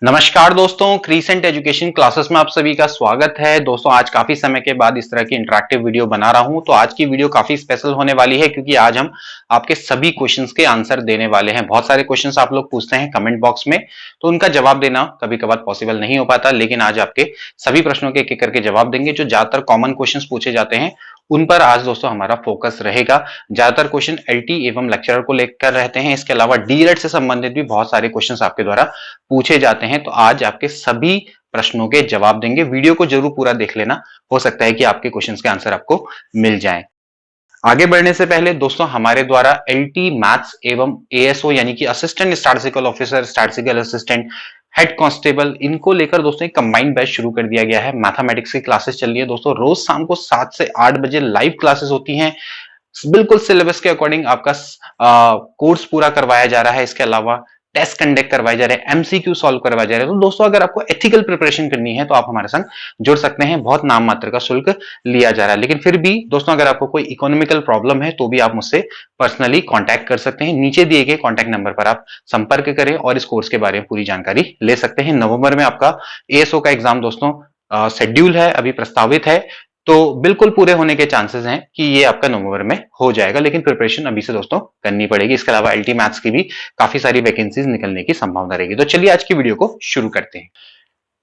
नमस्कार दोस्तों, crescent education classes में आप सभी का स्वागत है। दोस्तों आज काफी समय के बाद इस तरह की इंटरेक्टिव वीडियो बना रहा हूं। तो आज की वीडियो काफी स्पेशल होने वाली है क्योंकि आज हम आपके सभी क्वेश्चंस के आंसर देने वाले हैं। बहुत सारे क्वेश्चंस आप लोग पूछते हैं कमेंट बॉक्स में, तो उनका जवाब देना कभी कभार पॉसिबल नहीं हो पाता, लेकिन आज आपके सभी प्रश्नों के एक एक करके जवाब देंगे। जो ज्यादातर कॉमन क्वेश्चंस पूछे जाते हैं उन पर आज दोस्तों हमारा फोकस रहेगा। ज्यादातर क्वेश्चन एलटी एवं लेक्चरर को लेकर रहते हैं। इसके अलावा डीएलएड से संबंधित भी बहुत सारे क्वेश्चंस आपके द्वारा पूछे जाते हैं। तो आज आपके सभी प्रश्नों के जवाब देंगे। वीडियो को जरूर पूरा देख लेना, हो सकता है कि आपके क्वेश्चंस के आंसर आपको मिल जाएं। आगे बढ़ने से पहले दोस्तों हमारे द्वारा एलटी मैथ्स एवं एएसओ यानी कि assistant statistical officer, statistical assistant, head constable, इनको लेकर दोस्तों एक कंबाइंड बैच शुरू कर दिया गया है। मैथमेटिक्स की क्लासेस चल रही है दोस्तों। रोज शाम को 7 से 8 बजे लाइव क्लासेस होती हैं। बिल्कुल सिलेबस के अकॉर्डिंग आपका कोर्स पूरा करवाया जा रहा है। इसके अलावा टेस्ट कंडक्ट करवाए जा रहे हैं, एमसीक्यू सॉल्व करवाए जा रहे हैं। तो दोस्तों अगर आपको एथिकल प्रिपरेशन करनी है तो आप हमारे संग जुड़ सकते हैं। बहुत नाम मात्र का शुल्क लिया जा रहा है, लेकिन फिर भी दोस्तों अगर आपको कोई इकोनॉमिकल प्रॉब्लम है तो भी आप मुझसे पर्सनली कांटेक्ट कर सकते हैं। नीचे दिए गए कांटेक्ट नंबर पर आप संपर्क करें और इस कोर्स के बारे में पूरी जानकारी ले सकते हैं। नवंबर में आपका एएसओ का एग्जाम दोस्तों शेड्यूल है, अभी प्रस्तावित है, तो बिल्कुल पूरे होने के चांसेस हैं कि ये आपका नवंबर में हो जाएगा, लेकिन प्रिपरेशन अभी से दोस्तों करनी पड़ेगी। इसके अलावा एलटी मैथ्स की भी काफी सारी वैकेंसीज निकलने की संभावना रहेगी। तो चलिए आज की वीडियो को शुरू करते हैं।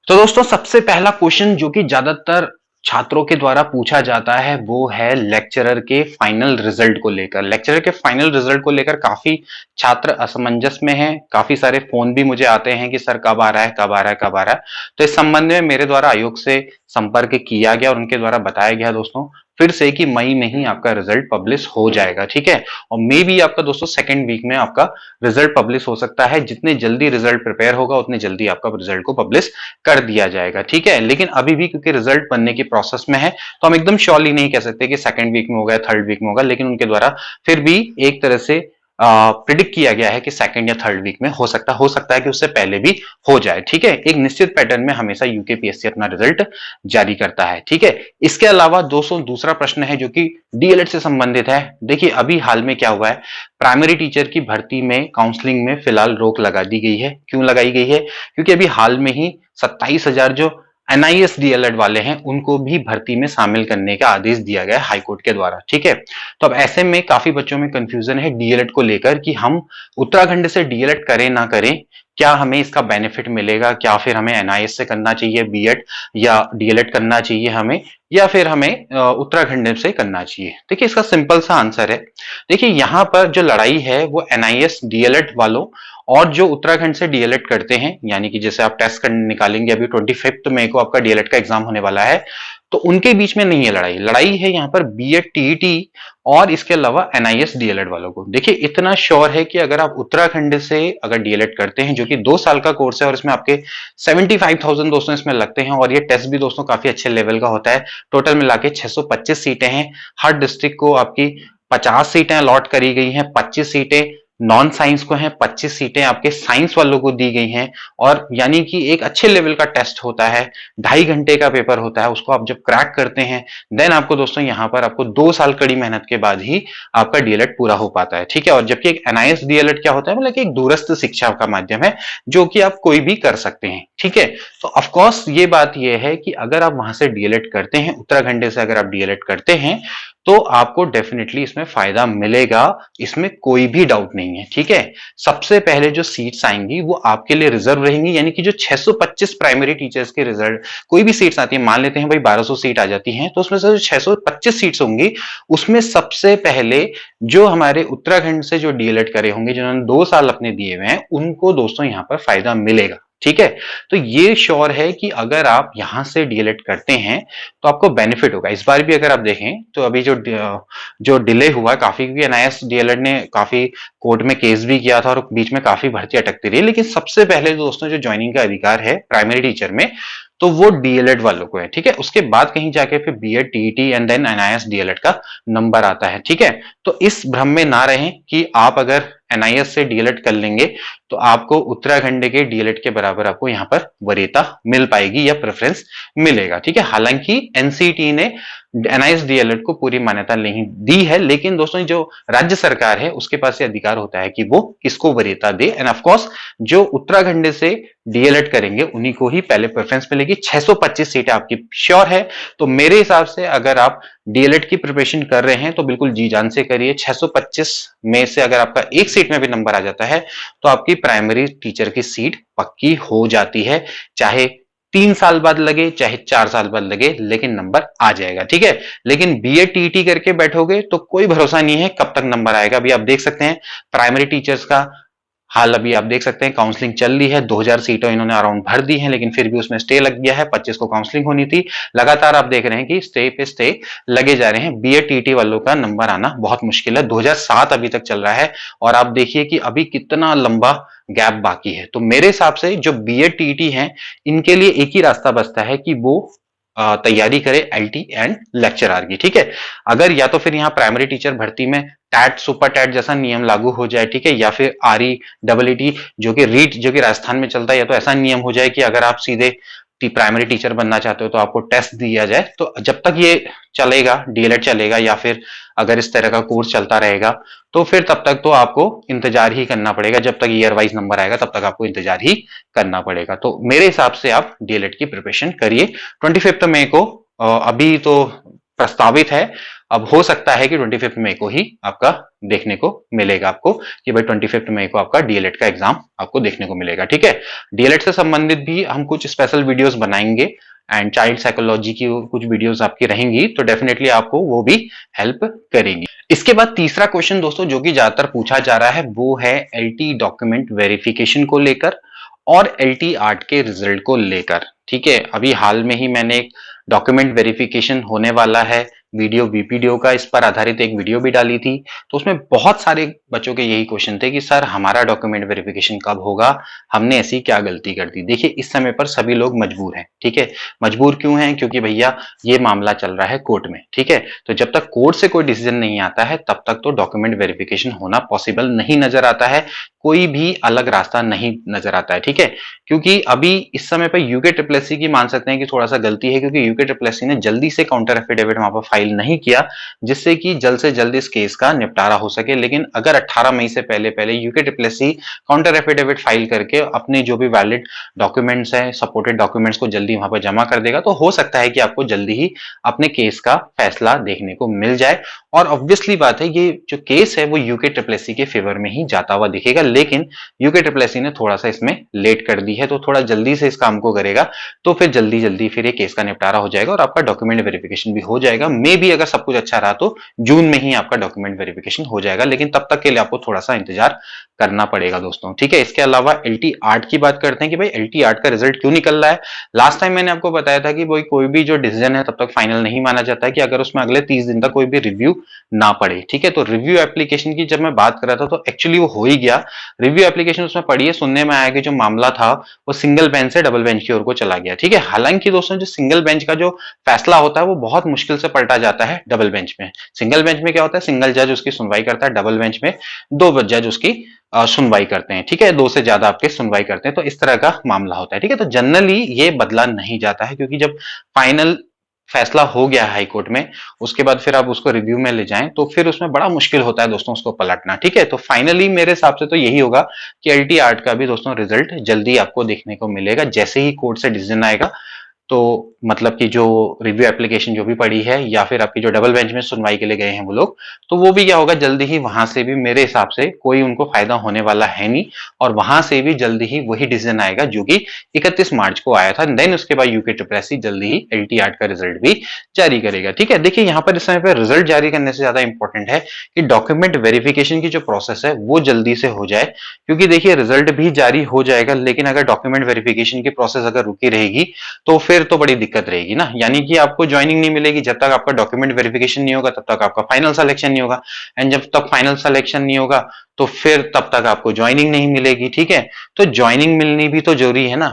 तो दोस्तों सबसे पहला क्वेश्चन जो कि ज्यादातर छात्रों के द्वारा पूछा जाता है वो है लेक्चरर के फाइनल रिजल्ट को लेकर। लेक्चरर के फाइनल रिजल्ट को लेकर काफी छात्र असमंजस में हैं। काफी सारे फोन भी मुझे आते हैं कि सर कब आ रहा है, कब आ रहा है, कब आ रहा है। तो इस संबंध में मेरे द्वारा आयोग से संपर्क किया गया और उनके द्वारा बताया गया दोस्तों फिर से कि मई में ही आपका रिजल्ट पब्लिश हो जाएगा। ठीक है, और मे भी आपका दोस्तों सेकेंड वीक में आपका रिजल्ट पब्लिश हो सकता है। जितने जल्दी रिजल्ट प्रिपेयर होगा उतने जल्दी आपका रिजल्ट को पब्लिश कर दिया जाएगा। ठीक है, लेकिन अभी भी क्योंकि रिजल्ट बनने की प्रोसेस में है तो हम एकदम श्योरली नहीं कह सकते कि सेकंड वीक में होगा, थर्ड वीक में होगा, लेकिन उनके द्वारा फिर भी एक तरह से प्रिडिक्ट किया गया है कि सेकंड या थर्ड वीक में हो सकता है कि उससे पहले भी हो जाए। ठीक है, एक निश्चित पैटर्न में हमेशा यूकेपीएससी अपना रिजल्ट जारी करता है। ठीक है, इसके अलावा दोस्तों दूसरा प्रश्न है जो कि डीएलएड से संबंधित है। देखिए अभी हाल में क्या हुआ है, प्राइमरी टीचर की भर्ती में काउंसलिंग में फिलहाल रोक लगा दी गई है। क्यों लगाई गई है? क्योंकि अभी हाल में ही 27,000 जो एनआईएस डीएलएड वाले हैं उनको भी भर्ती में शामिल करने का आदेश दिया गया है हाईकोर्ट के द्वारा। ठीक है, तो अब ऐसे में काफी बच्चों में कंफ्यूजन है डीएलएड को लेकर कि हम उत्तराखंड से डीएलएड करें ना करें, क्या हमें इसका बेनिफिट मिलेगा, क्या फिर हमें एनआईएस से करना चाहिए बीएड या डीएलएड करना चाहिए हमें, या फिर हमें उत्तराखंड से करना चाहिए। देखिए इसका सिंपल सा आंसर है। देखिए यहाँ पर जो लड़ाई है वो एनआईएस डीएलएड वालों और जो उत्तराखंड से डीएलएड करते हैं, यानी कि जैसे आप टेस्ट निकालेंगे, अभी 25 मई को आपका डीएलएड का एग्जाम होने वाला है, तो उनके बीच में नहीं है लड़ाई। लड़ाई है यहाँ पर बीएड टीईटी और इसके अलावा एनआईएस डीएलएड वालों को। देखिए इतना श्योर है कि अगर आप उत्तराखंड से अगर डीएलएड करते हैं जो कि 2 साल का कोर्स है और इसमें आपके 75,000 दोस्तों इसमें लगते हैं और ये टेस्ट भी दोस्तों काफी अच्छे लेवल का होता है। टोटल मिला के 625 सीटें हैं। हर डिस्ट्रिक्ट को आपकी 50 सीटें अलॉट करी गई हैं। 25 सीटें नॉन साइंस को हैं, 25 सीटें आपके साइंस वालों को दी गई हैं। और यानी कि एक अच्छे लेवल का टेस्ट होता है, 2.5 घंटे का पेपर होता है। उसको आप जब क्रैक करते हैं देन आपको दोस्तों यहाँ पर आपको 2 साल कड़ी मेहनत के बाद ही आपका डीएलएड पूरा हो पाता है। ठीक है, और जबकि एक एनआईएस डीएलएड क्या होता है, मतलब एक दूरस्थ शिक्षा का माध्यम है जो कि आप कोई भी कर सकते हैं। ठीक है, तो ऑफकोर्स ये बात ये है कि अगर आप वहां से डीएलएड करते हैं, उत्तराखंड से अगर आप डीएलएड करते हैं तो आपको डेफिनेटली इसमें फायदा मिलेगा, इसमें कोई भी डाउट नहीं है। ठीक है, सबसे पहले जो सीट्स आएंगी वो आपके लिए रिजर्व रहेंगी, यानी कि जो 625 प्राइमरी टीचर्स के रिजल्ट कोई भी सीट्स आती है, मान लेते हैं भाई 1200 सीट आ जाती हैं, तो उसमें से जो 625 सीट्स होंगी उसमें सबसे पहले जो हमारे उत्तराखंड से जो डीएलएड करे होंगे, जिन्होंने 2 साल अपने दिए हुए हैं, उनको दोस्तों यहाँ पर फायदा मिलेगा। ठीक है, तो ये श्योर है कि अगर आप यहां से डीएलएड करते हैं तो आपको बेनिफिट होगा। इस बार भी अगर आप देखें तो अभी जो डिले हुआ काफी, क्योंकि एनआईएस डीएलएड ने काफी कोर्ट में केस भी किया था और बीच में काफी भर्ती अटकती रही, लेकिन सबसे पहले दोस्तों जो ज्वाइनिंग का अधिकार है प्राइमरी टीचर में तो वो डीएलएड वालों को है। ठीक है, उसके बाद कहीं जाके फिर BEd TET and then NIS DElEd का नंबर आता है। ठीक है, तो इस भ्रम में ना रहें कि आप अगर एनआईएस से डीएलएड कर लेंगे तो आपको उत्तराखंड के डीएलएड के बराबर आपको यहाँ पर वरीयता मिल पाएगी या प्रेफरेंस मिलेगा। ठीक है, हालांकि एनसीटी ने एनआईएस डीएलएड को पूरी मान्यता नहीं दी है, लेकिन दोस्तों जो राज्य सरकार है उसके पास ये अधिकार होता है कि वो किसको वरीयता दे। एंड ऑफ कोर्स जो उत्तराखंड से डीएलएड करेंगे उन्हीं को ही पहले प्रेफरेंस मिलेगी। 625 सीटें आपकी श्योर है। तो मेरे हिसाब से अगर आप डीएलएड की प्रिपरेशन कर रहे हैं तो बिल्कुल जी जान से करिए। 625 में से अगर आपका एक सीट में भी नंबर आ जाता है तो आपकी प्राइमरी टीचर की सीट पक्की हो जाती है, चाहे 3 साल बाद लगे चाहे 4 साल बाद लगे, लेकिन नंबर आ जाएगा। ठीक है, लेकिन बीएड टीईटी करके बैठोगे तो कोई भरोसा नहीं है कब तक नंबर आएगा। अभी आप देख सकते हैं प्राइमरी टीचर्स का हाल, अभी आप देख सकते हैं काउंसलिंग चल रही है, 2000 सीटें इन्होंने अराउंड भर दी हैं, लेकिन फिर भी उसमें स्टे लग गया है। 25 को काउंसलिंग होनी थी। लगातार आप देख रहे हैं कि स्टे पे स्टे लगे जा रहे हैं। बीएड टीटी वालों का नंबर आना बहुत मुश्किल है। 2007 अभी तक चल रहा है और आप देखिए कि अभी कितना लंबा गैप बाकी है। तो मेरे हिसाब से जो बीएड टीटी हैं इनके लिए एक ही रास्ता बचता है कि वो तैयारी करे एलटी एंड लेक्चरर की। ठीक है, अगर या तो फिर यहाँ प्राइमरी टीचर भर्ती में टैट सुपर टैट जैसा नियम लागू हो जाए, ठीक है, या फिर आरई डबल ईटी जो कि रीट जो कि राजस्थान में चलता है, या तो ऐसा नियम हो जाए कि अगर आप सीधे प्राइमरी टीचर बनना चाहते हो तो आपको टेस्ट दिया जाए। तो जब तक ये चलेगा डीएलएड चलेगा या फिर अगर इस तरह का कोर्स चलता रहेगा तो फिर तब तक तो आपको इंतजार ही करना पड़ेगा। जब तक ईयर वाइज नंबर आएगा तब तक आपको इंतजार ही करना पड़ेगा। तो मेरे हिसाब से आप डीएलएड की प्रिपरेशन करिए। 25 मई को अभी तो प्रस्तावित है, अब हो सकता है कि 25 मई को ही आपका देखने को मिलेगा आपको कि भाई 25 मई को आपका डीएलएड का एग्जाम आपको देखने को मिलेगा। ठीक है, डीएलएड से संबंधित भी हम कुछ स्पेशल वीडियोस बनाएंगे एंड चाइल्ड साइकोलॉजी की कुछ वीडियोस आपकी रहेंगी, तो डेफिनेटली आपको वो भी हेल्प करेंगी। इसके बाद तीसरा क्वेश्चन दोस्तों जो कि ज्यादातर पूछा जा रहा है वो है एलटी डॉक्यूमेंट वेरिफिकेशन को लेकर और एलटी आर्ट के रिजल्ट को लेकर। ठीक है, अभी हाल में ही मैंने एक डॉक्यूमेंट वेरिफिकेशन होने वाला है वीडियो वीपीडीओ का, इस पर आधारित एक वीडियो भी डाली थी। तो उसमें बहुत सारे बच्चों के यही क्वेश्चन थे कि सर हमारा डॉक्यूमेंट वेरिफिकेशन कब होगा, हमने ऐसी क्या गलती कर दी। देखिए इस समय पर सभी लोग मजबूर हैं। ठीक है, मजबूर क्यों हैं, क्योंकि भैया ये मामला चल रहा है कोर्ट में। ठीक है, तो जब तक कोर्ट से कोई डिसीजन नहीं आता है तब तक तो डॉक्यूमेंट वेरिफिकेशन होना पॉसिबल नहीं नजर आता है, कोई भी अलग रास्ता नहीं नजर आता है। ठीक है, क्योंकि अभी इस समय पर यूके ट्रिपल एससी की मान सकते हैं कि थोड़ा सा गलती है, क्योंकि यूके ट्रिपल एससी ने जल्दी से काउंटर एफिडेविट वहां पर फाइल नहीं किया जिससे कि जल्द से जल्द इस केस का निपटारा हो सके। लेकिन अगर 18 मई से पहले पहले UK triple SC counter affidavit file करके अपने जो भी वैलिड डॉक्यूमेंट्स हैं, सपोर्टेड डॉक्यूमेंट्स को जल्दी वहां पर जमा कर देगा तो हो सकता है कि आपको जल्दी ही अपने केस का फैसला देखने को मिल जाए। और ऑब्वियसली बात है ये जो केस है वो यूके ट्रिपल एससी के फेवर में ही जाता हुआ दिखेगा, लेकिन यूके ट्रिपल एससी ने थोड़ा सा इसमें लेट कर दी है, तो थोड़ा जल्दी से इस काम को करेगा तो फिर जल्दी जल्दी फिर ये केस का निपटारा हो जाएगा और आपका डॉक्यूमेंट वेरिफिकेशन भी हो जाएगा। मे भी अगर सब कुछ अच्छा रहा तो जून में ही आपका डॉक्यूमेंट वेरिफिकेशन हो जाएगा, लेकिन तब तक के लिए आपको थोड़ा सा इंतजार करना पड़ेगा दोस्तों। ठीक है, इसके अलावा एलटी आर्ट की बात करते हैं कि भाई एलटी आर्ट का रिजल्ट क्यों निकल रहा है। लास्ट टाइम मैंने आपको बताया था कि भाई कोई भी जो डिसीजन है तब तक फाइनल नहीं माना जाता है कि अगर उसमें अगले 30 दिन तक कोई भी रिव्यू ना पड़े। ठीक है, तो रिव्यू एप्लीकेशन की जब मैं बात कर रहा था तो एक्चुअली वो हो ही गया। रिव्यू एप्लीकेशन उसमें पढ़ी है, सुनने में आया कि जो मामला था वो सिंगल बेंच से डबल बेंच की ओर को चला गया। ठीक है, हालांकि दोस्तों जो सिंगल बेंच का जो फैसला होता है वो बहुत मुश्किल से पलटा जाता है डबल बेंच में। सिंगल बेंच में क्या होता है, सिंगल जज उसकी सुनवाई करता है, डबल बेंच में 2 जज उसकी सुनवाई करते हैं। ठीक है, 2 से ज्यादा आपके सुनवाई करते हैं, तो इस तरह का मामला होता है। ठीक है, तो जनरली ये बदला नहीं जाता है, क्योंकि जब फाइनल फैसला हो गया हाई कोर्ट में उसके बाद फिर आप उसको रिव्यू में ले जाएं तो फिर उसमें बड़ा मुश्किल होता है दोस्तों उसको पलटना। ठीक है, तो फाइनली मेरे हिसाब से तो यही होगा कि एलटी आर्ट का भी दोस्तों रिजल्ट जल्दी आपको देखने को मिलेगा। जैसे ही कोर्ट से डिसीजन आएगा तो मतलब कि जो रिव्यू एप्लीकेशन जो भी पड़ी है या फिर आपकी जो डबल बेंच में सुनवाई के लिए गए हैं वो लोग, तो वो भी क्या होगा जल्दी ही वहां से भी मेरे हिसाब से कोई उनको फायदा होने वाला है नहीं और वहां से भी जल्दी ही वही डिसीजन आएगा जो कि 31 मार्च को आया था। देन उसके बाद यूके ट्रिपल एससी जल्दी ही एलटी आर्ट का रिजल्ट भी जारी करेगा। ठीक है, देखिए यहाँ पर इस समय पर रिजल्ट जारी करने से ज्यादा इंपॉर्टेंट है कि डॉक्यूमेंट वेरिफिकेशन की जो प्रोसेस है वो जल्दी से हो जाए, क्योंकि देखिए रिजल्ट भी जारी हो जाएगा लेकिन अगर डॉक्यूमेंट वेरिफिकेशन की प्रोसेस अगर रुकी रहेगी तो फिर तो बड़ी दिक्कत रहेगी ना। यानी कि आपको ज्वाइनिंग नहीं मिलेगी जब तक आपका डॉक्यूमेंट वेरिफिकेशन नहीं होगा, तब तक आपका फाइनल सिलेक्शन नहीं होगा, एंड जब तक फाइनल सिलेक्शन नहीं होगा तो फिर तब तक आपको ज्वाइनिंग नहीं मिलेगी, ठीक है। तो ज्वाइनिंग मिलनी भी तो जरूरी है ना,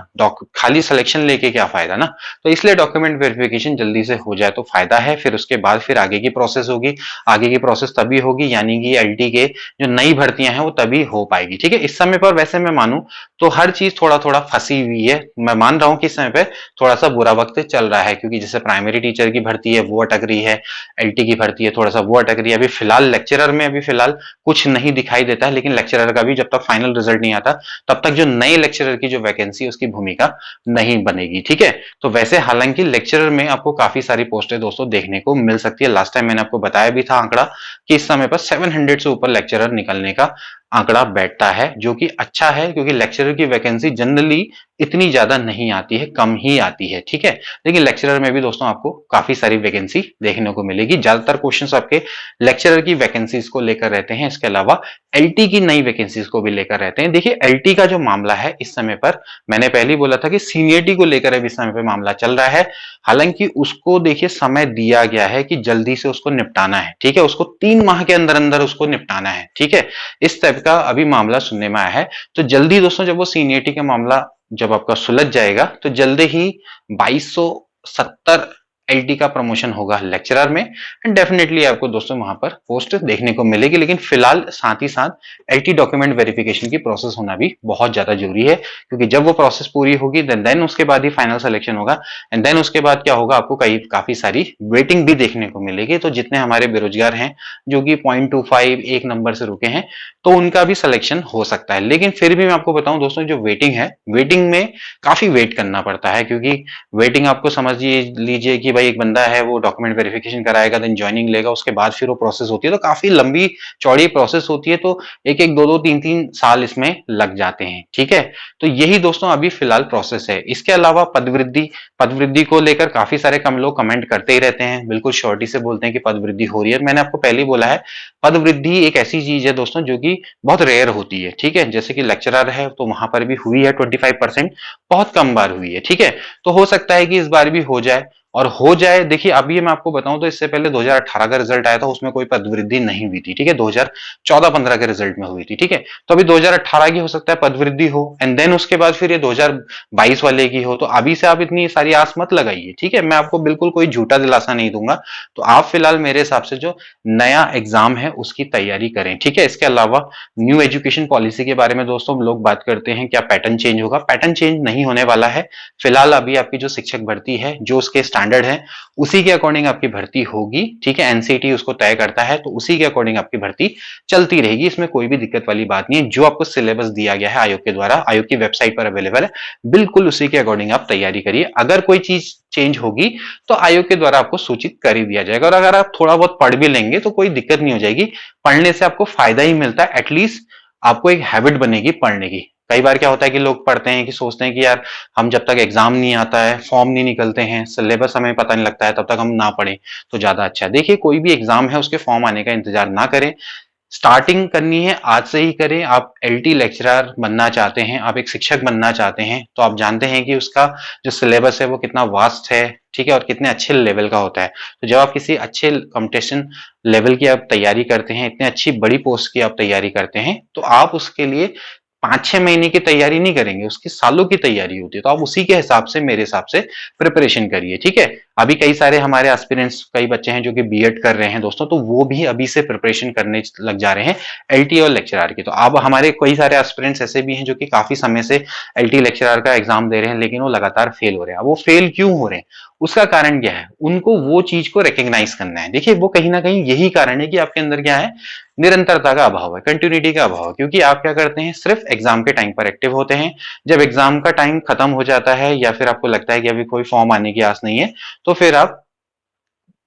खाली सिलेक्शन लेके क्या फायदा ना। तो इसलिए डॉक्यूमेंट वेरिफिकेशन जल्दी से हो जाए तो फायदा है, फिर उसके बाद फिर आगे की प्रोसेस होगी। आगे की प्रोसेस तभी होगी यानी कि एलटी के जो नई भर्तियां हैं वो तभी हो पाएगी, ठीक है। इस समय पर वैसे मैं मानूं तो हर चीज थोड़ा थोड़ा फंसी हुई है। मैं मान रहा हूं कि इस समय पे थोड़ा सा बुरा वक्त चल रहा है, क्योंकि जैसे प्राइमरी टीचर की भर्ती है वो अटक रही है, एलटी की भर्ती है थोड़ा सा वो अटक रही है। अभी फिलहाल लेक्चरर में अभी फिलहाल कुछ नहीं दिखाई देता है, लेकिन लेक्चरर का भी जब तक फाइनल रिजल्ट नहीं आता तब तक जो नए लेक्चरर की जो वैकेंसी उसकी भूमिका नहीं बनेगी, ठीक है। तो वैसे हालांकि लेक्चरर में आपको काफी सारी पोस्टें दोस्तों देखने को मिल सकती है। लास्ट टाइम मैंने आपको बताया भी था आंकड़ा कि इस समय पर 700 से ऊपर लेक्चरर निकलने का आंकड़ा बैठता है, जो कि अच्छा है, क्योंकि लेक्चरर की वैकेंसी जनरली इतनी ज्यादा नहीं आती है, कम ही आती है, ठीक है। लेकिन लेक्चरर में भी दोस्तों आपको काफी सारी वैकेंसी देखने को मिलेगी। ज्यादातर क्वेश्चंस आपके लेक्चरर की वैकेंसीज को लेकर रहते हैं, इसके अलावा एलटी की नई वैकेंसीज को भी लेकर रहते हैं। देखिए एलटी का जो मामला है इस समय पर, मैंने पहले ही बोला था कि सीनियरिटी को लेकर अभी इस समय पर मामला चल रहा है। हालांकि उसको देखिए समय दिया गया है कि जल्दी से उसको निपटाना है, ठीक है। उसको 3 माह के अंदर अंदर उसको निपटाना है, ठीक है। इस टाइप का अभी मामला सुनने में आया है। तो जल्दी दोस्तों जब वो सीनियरिटी का मामला जब आपका सुलझ जाएगा तो जल्दी ही 2270 एलटी का प्रमोशन होगा लेक्चरर में, एंड डेफिनेटली आपको दोस्तों वहां पर पोस्ट देखने को मिलेगी। लेकिन फिलहाल साथ ही साथ एलटी डॉक्यूमेंट वेरिफिकेशन की प्रोसेस होना भी बहुत ज्यादा जरूरी है, क्योंकि जब वो प्रोसेस पूरी होगी देन उसके बाद ही फाइनल सिलेक्शन होगा, एंड देन उसके बाद क्या होगा, आपको काफी सारी वेटिंग भी देखने को मिलेगी। तो जितने हमारे बेरोजगार हैं जो कि 0.25 एक नंबर से रुके हैं, तो उनका भी सिलेक्शन हो सकता है। लेकिन फिर भी मैं आपको बताऊं दोस्तों, जो वेटिंग है, वेटिंग में काफी वेट करना पड़ता है, क्योंकि वेटिंग आपको समझ लीजिए कि भाई एक बंदा है वो डॉक्यूमेंट वेरिफिकेशन कराएगा, देन ज्वाइनिंग लेगा, उसके बाद फिर वो प्रोसेस होती है, तो काफी लंबी चौड़ी प्रोसेस होती है। तो एक एक दो दो तीन तीन साल इसमें लग जाते हैं, ठीक है। तो यही दोस्तों अभी फिलहाल प्रोसेस है। इसके अलावा पदवृद्धि को लेकर काफी सारे कम लोग कमेंट करते ही रहते हैं, बिल्कुल श्योरिटी से बोलते हैं कि पदवृद्धि हो रही है। मैंने आपको पहले ही बोला है, पदवृद्धि एक ऐसी चीज है दोस्तों जो कि बहुत रेयर होती है, ठीक है। जैसे कि लेक्चरर है तो वहां पर भी हुई है 25%, बहुत कम बार हुई है, ठीक है। तो हो सकता है कि इस बार भी हो जाए, और हो जाए। देखिए अभी मैं आपको बताऊं तो इससे पहले 2018 का रिजल्ट आया था, उसमें कोई पदवृद्धि नहीं हुई थी, ठीक है। 2014-15 के रिजल्ट में हुई थी, ठीक है। तो अभी 2018 की हो सकता है पदवृद्धि हो, एंड देन उसके बाद फिर ये 2022 वाले की हो। तो अभी से आप इतनी सारी आस मत लगाइए, ठीक है। मैं आपको बिल्कुल कोई झूठा दिलासा नहीं दूंगा। तो आप फिलहाल मेरे हिसाब से जो नया एग्जाम है उसकी तैयारी करें, ठीक है। इसके अलावा न्यू एजुकेशन पॉलिसी के बारे में दोस्तों लोग बात करते हैं, क्या पैटर्न चेंज होगा? पैटर्न चेंज नहीं होने वाला है। फिलहाल अभी आपकी जो शिक्षक भर्ती है, जो उसके स्टैंडर्ड है उसी के अकॉर्डिंग आपकी भर्ती होगी, ठीक है। एनसीटी उसको तय करता है, तो उसी के अकॉर्डिंग आपकी भर्ती चलती रहेगी। इसमें कोई भी दिक्कत वाली बात नहीं है। जो आपको सिलेबस दिया गया है आयोग के द्वारा, आयोग की वेबसाइट पर अवेलेबल है, बिल्कुल उसी के अकॉर्डिंग आप तैयारी करिए। अगर कोई चीज चेंज होगी तो आयोग के द्वारा आपको सूचित कर ही दिया जाएगा। और अगर आप थोड़ा बहुत पढ़ भी लेंगे तो कोई दिक्कत नहीं हो जाएगी। पढ़ने से आपको फायदा ही मिलता है, एटलीस्ट आपको एक हैबिट बनेगी पढ़ने की। कई बार क्या होता है कि लोग पढ़ते हैं कि सोचते हैं कि यार हम जब तक एग्जाम नहीं आता है, फॉर्म नहीं निकलते हैं, सिलेबस हमें पता नहीं लगता है, तब तक हम ना पढ़ें तो ज्यादा अच्छा है। देखिए कोई भी एग्जाम है उसके फॉर्म आने का इंतजार ना करें, स्टार्टिंग करनी है आज से ही करें। आप एलटी लेक्चरर बनना चाहते हैं, आप एक शिक्षक बनना चाहते हैं, तो आप जानते हैं कि उसका जो सिलेबस है वो कितना वास्ट है, ठीक है, और कितने अच्छे लेवल का होता है। तो जब आप किसी अच्छे कंपटीशन लेवल की आप तैयारी करते हैं, इतने अच्छी बड़ी पोस्ट की आप तैयारी करते हैं, तो आप उसके लिए 5-6 महीने की तैयारी नहीं करेंगे, उसकी सालों की तैयारी होती है। तो आप उसी के हिसाब से मेरे हिसाब से प्रिपरेशन करिए, ठीक है। अभी कई सारे हमारे एस्पिरेंट्स, कई बच्चे हैं जो कि बीएड कर रहे हैं दोस्तों, तो वो भी अभी से प्रिपरेशन करने लग जा रहे हैं एलटी और लेक्चरर की। तो अब हमारे कई सारे एस्पिरेंट्स ऐसे भी हैं जो कि काफी समय से एलटी लेक्चरर का एग्जाम दे रहे हैं, लेकिन वो लगातार फेल हो रहे हैं। वो फेल क्यों हो रहे हैं, उसका कारण क्या है? उनको वो चीज को रिकॉग्नाइज करना है। देखिए वो कहीं ना कहीं यही कारण है कि आपके अंदर क्या है, निरंतरता का अभाव है, कंटिन्यूटी का अभाव है। क्योंकि आप क्या करते हैं, सिर्फ एग्जाम के टाइम पर एक्टिव होते हैं। जब एग्जाम का टाइम खत्म हो जाता है या फिर आपको लगता है कि अभी कोई फॉर्म आने की आस नहीं है, तो फिर आप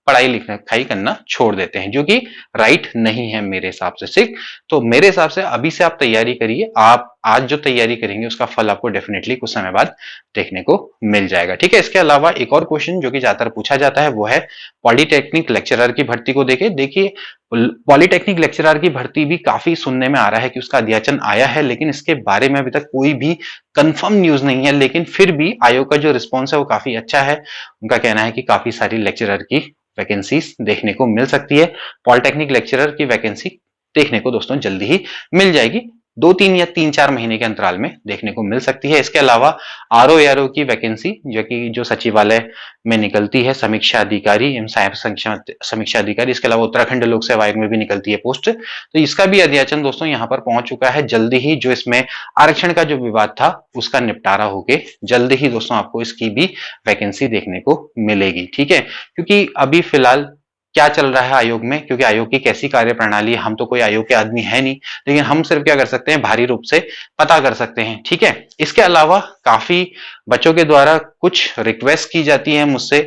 पढ़ाई लिखाई करना छोड़ देते हैं, जो कि राइट नहीं है मेरे हिसाब से। ठीक, तो मेरे हिसाब से अभी से आप तैयारी करिए। आप आज जो तैयारी करेंगे उसका फल आपको डेफिनेटली कुछ समय बाद देखने को मिल जाएगा, ठीक है। इसके अलावा एक और क्वेश्चन जो कि ज्यादातर पूछा जाता है वो है पॉलिटेक्निक लेक्चरर की भर्ती को देखे। देखिए पॉलिटेक्निक लेक्चरर की भर्ती भी काफी सुनने में आ रहा है कि उसका अध्याचन आया है, लेकिन इसके बारे में अभी तक कोई भी कंफर्म न्यूज नहीं है। लेकिन फिर भी आयोग का जो रिस्पॉन्स है वो काफी अच्छा है। उनका कहना है कि काफी सारी लेक्चरर की वैकेंसीज देखने को मिल सकती है। पॉलिटेक्निक लेक्चरर की वैकेंसी देखने को दोस्तों जल्दी ही मिल जाएगी। 2-3 या 3-4 महीने के अंतराल में देखने को मिल सकती है। इसके अलावा आरओ एआरओ की वैकेंसी जो सचिवालय में निकलती है, समीक्षा अधिकारी एवं सहायक समीक्षा अधिकारी, इसके अलावा उत्तराखंड लोक सेवा आयोग में भी निकलती है पोस्ट। तो इसका भी अध्याचन दोस्तों यहाँ पर पहुंच चुका है। जल्दी ही जो इसमें आरक्षण का जो विवाद था उसका निपटारा होके जल्दी ही दोस्तों आपको इसकी भी वैकेंसी देखने को मिलेगी। ठीक है, क्योंकि अभी फिलहाल क्या चल रहा है आयोग में, क्योंकि आयोग की कैसी कार्य प्रणाली है, हम तो कोई आयोग के आदमी है नहीं, लेकिन हम सिर्फ क्या कर सकते हैं, भारी रूप से पता कर सकते हैं। ठीक है, इसके अलावा काफी बच्चों के द्वारा कुछ रिक्वेस्ट की जाती है मुझसे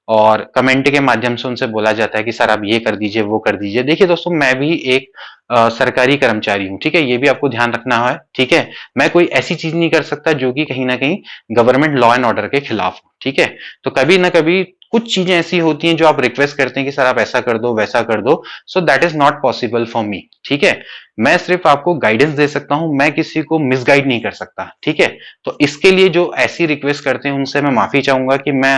और कमेंट के माध्यम से उनसे बोला जाता है कि सर आप ये कर दीजिए, वो कर दीजिए। देखिए दोस्तों, मैं भी एक सरकारी कर्मचारी हूँ। ठीक है, ये भी आपको ध्यान रखना है। ठीक है, मैं कोई ऐसी चीज नहीं कर सकता जो कि कहीं ना कहीं गवर्नमेंट लॉ एंड ऑर्डर के खिलाफ हो। ठीक है, तो कभी ना कभी कुछ चीजें ऐसी होती हैं जो आप रिक्वेस्ट करते हैं कि सर आप ऐसा कर दो, वैसा कर दो, so that is not possible for me. ठीक है, मैं सिर्फ आपको गाइडेंस दे सकता हूं, मैं किसी को मिसगाइड नहीं कर सकता। ठीक है, तो इसके लिए जो ऐसी रिक्वेस्ट करते हैं उनसे मैं माफी चाहूंगा कि मैं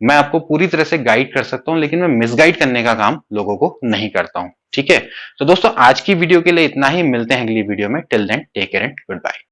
आपको पूरी तरह से गाइड कर सकता हूं, लेकिन मैं मिसगाइड करने का काम लोगों को नहीं करता हूं। ठीक है, तो दोस्तों आज की वीडियो के लिए इतना ही। मिलते हैं अगली वीडियो में। Till then take care and good bye.